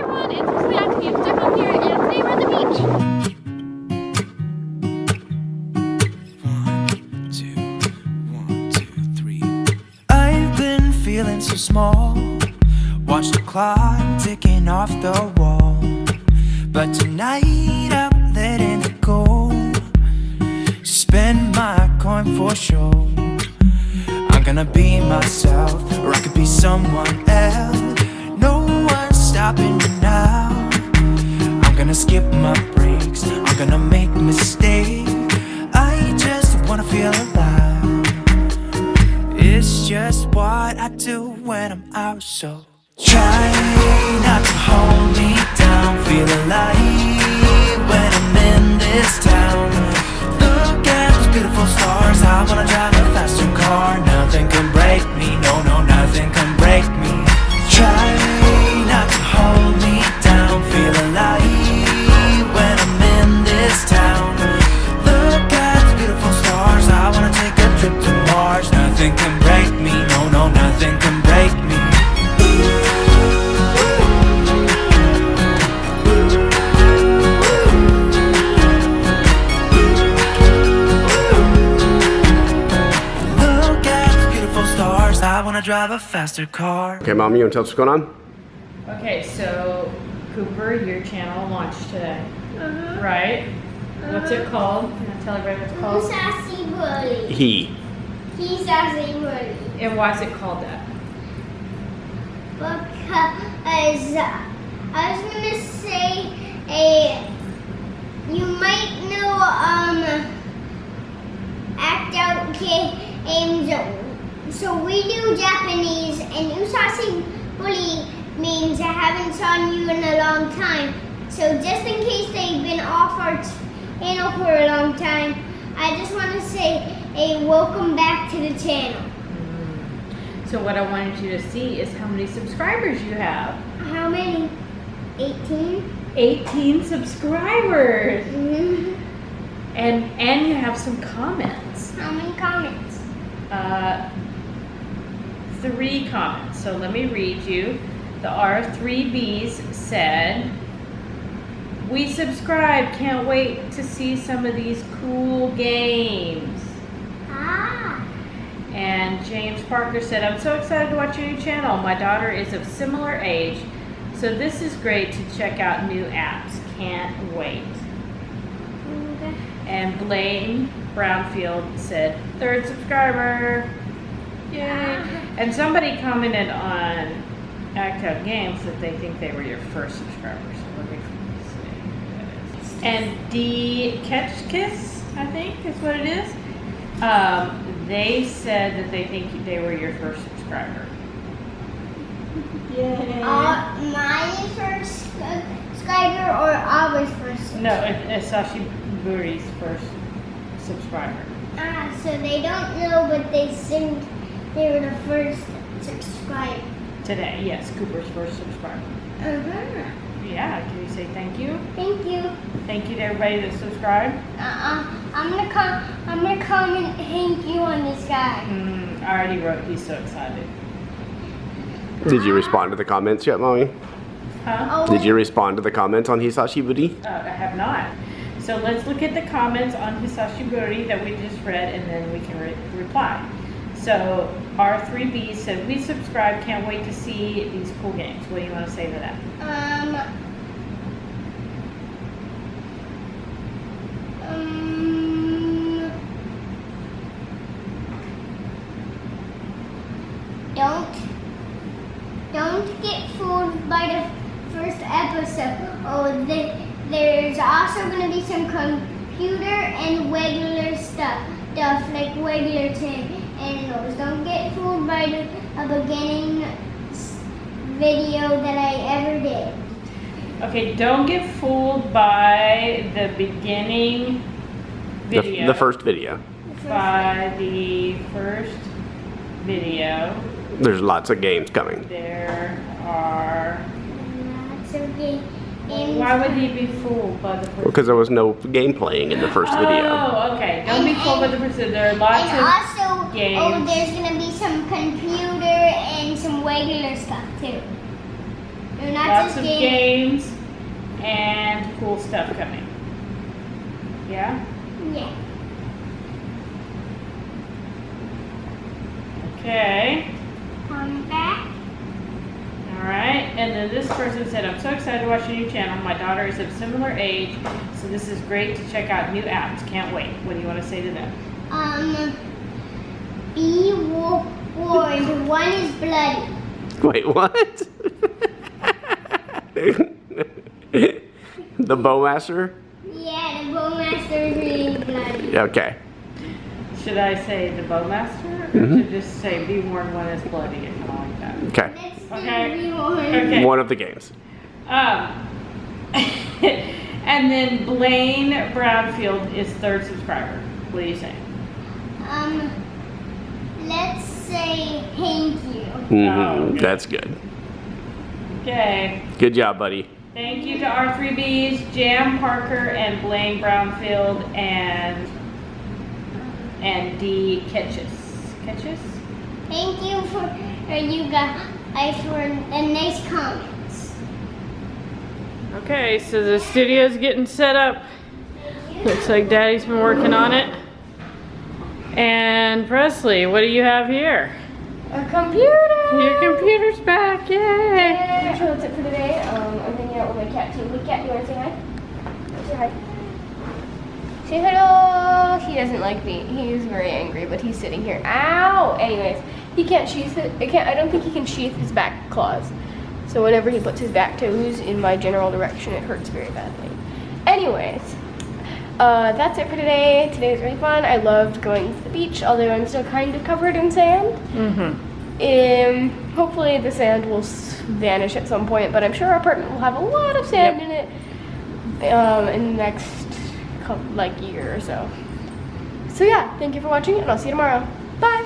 everyone, it's Presley of ActOutGames. Vidcon here, and today we're at the beach. 1, 2, 3. I've been feeling so small. Watch the clock ticking off the wall. But tonight I'm letting it go. Spend my coin for sure. I'm gonna be myself, or I could be someone else. No one's stopping me now. I'm gonna skip my breaks, I'm gonna make mistakes. I just wanna feel alive. It's just what I do when I'm out, so try not to hold me down. Feel alive when I'm in this town. Look at those beautiful stars. I wanna drive a faster car. Nothing can break me, no, nothing can break me. Try not to hold me down. Feel alive when I'm in this town. Look at those beautiful stars. I wanna take a trip to Mars. Nothing can break me, no, nothing can break me. I wanna drive a faster car. Okay, Mom, you wanna tell us what's going on? Okay, so Cooper, your channel launched today, right? What's it called? Can I tell everybody what it's called? HISASHIBURI. HISASHIBURI. And why is it called that? Because I was gonna say you might know ActOutGames. So we do Japanese, and HISASHIBURI means I haven't seen you in a long time. So just in case they've been off our channel for a long time, I just want to say a welcome back to the channel. So what I wanted you to see is how many subscribers you have. How many? 18? 18 subscribers! Mm-hmm. And you have some comments. How many comments? 3 comments. So let me read you. The R3Bs said, "We subscribe, can't wait to see some of these cool games." Ah. And James Parker said, "I'm so excited to watch your new channel. My daughter is of similar age, so this is great to check out new apps. Can't wait." Okay. And Blaine Brownfield said, "3rd subscriber." Yay. And somebody commented on ActOutGames that they think they were your first subscribers. So let me see who that is. And DKetchKiss, I think is what it is. They said that they think they were your first subscriber. Yay. My first subscriber or our first? No, it's HISASHIBURI's first subscriber. Ah, so they don't know, but they think they were the first subscriber. Today, yes, Cooper's first subscriber. Uh-huh. Yeah, can you say thank you? Thank you. Thank you to everybody that subscribed. I'm gonna comment thank you on this guy. I already wrote, he's so excited. Did you respond to the comments yet, Mommy? Huh? Oh, Did you respond to the comments on HISASHIBURI? I have not. So let's look at the comments on HISASHIBURI that we just read, and then we can reply. So R3B said, "We subscribe, can't wait to see these cool games." What do you want to say to that? Don't get fooled by the first episode. Oh, there's also going to be some computer and regular stuff like regular channels. Don't get fooled by the beginning video that I ever did. Okay, don't get fooled by the beginning video. The first video. By the first video. There's lots of games coming. There are Lots of games. Why would he be fooled by the first? Because there was no game playing in the first video. Oh, okay. Don't be fooled by the first. There are lots And of also, games. there's gonna be some computer and some regular stuff too. And not Lots just of games. games and cool stuff coming. Yeah? Yeah. Okay. Come back. Alright, and then this person said, I'm so excited to watch your new channel. My daughter is of similar age, so this is great to check out new apps. Can't wait. What do you want to say to them? Be warned. One is bloody. Wait, what? The Bowmaster? Yeah, the Bowmaster is really bloody. Okay. Should I say the Bowmaster? Or should I just say be warned one is bloody or something like that? Okay. Let's do Okay. be warned. Okay. One of the games. And then Blaine Brownfield is third subscriber. What do you say? Let's say thank you. Mm-hmm. That's good. Okay. Good job, buddy. Thank you to R3Bs, Jam Parker, and Blaine Brownfield, and D Ketches. Ketches? Thank you for you guys for the nice comments. Okay, so the studio's getting set up. Looks like Daddy's been working on it. And Presley, what do you have here? A computer! Your computer's back, yay! So that's it for today. I'm hanging out with my cat too. Hey cat, you wanna say hi? Say hi. Say hello! He doesn't like me. He's very angry, but he's sitting here. Ow! Anyways, he can't sheath it. I don't think he can sheath his back claws. So whenever he puts his back toes in my general direction, it hurts very badly. Anyways, that's it for today. Today was really fun. I loved going to the beach, although I'm still kind of covered in sand. Hopefully the sand will vanish at some point, but I'm sure our apartment will have a lot of sand in it in the next year or so. So yeah, thank you for watching, and I'll see you tomorrow. Bye!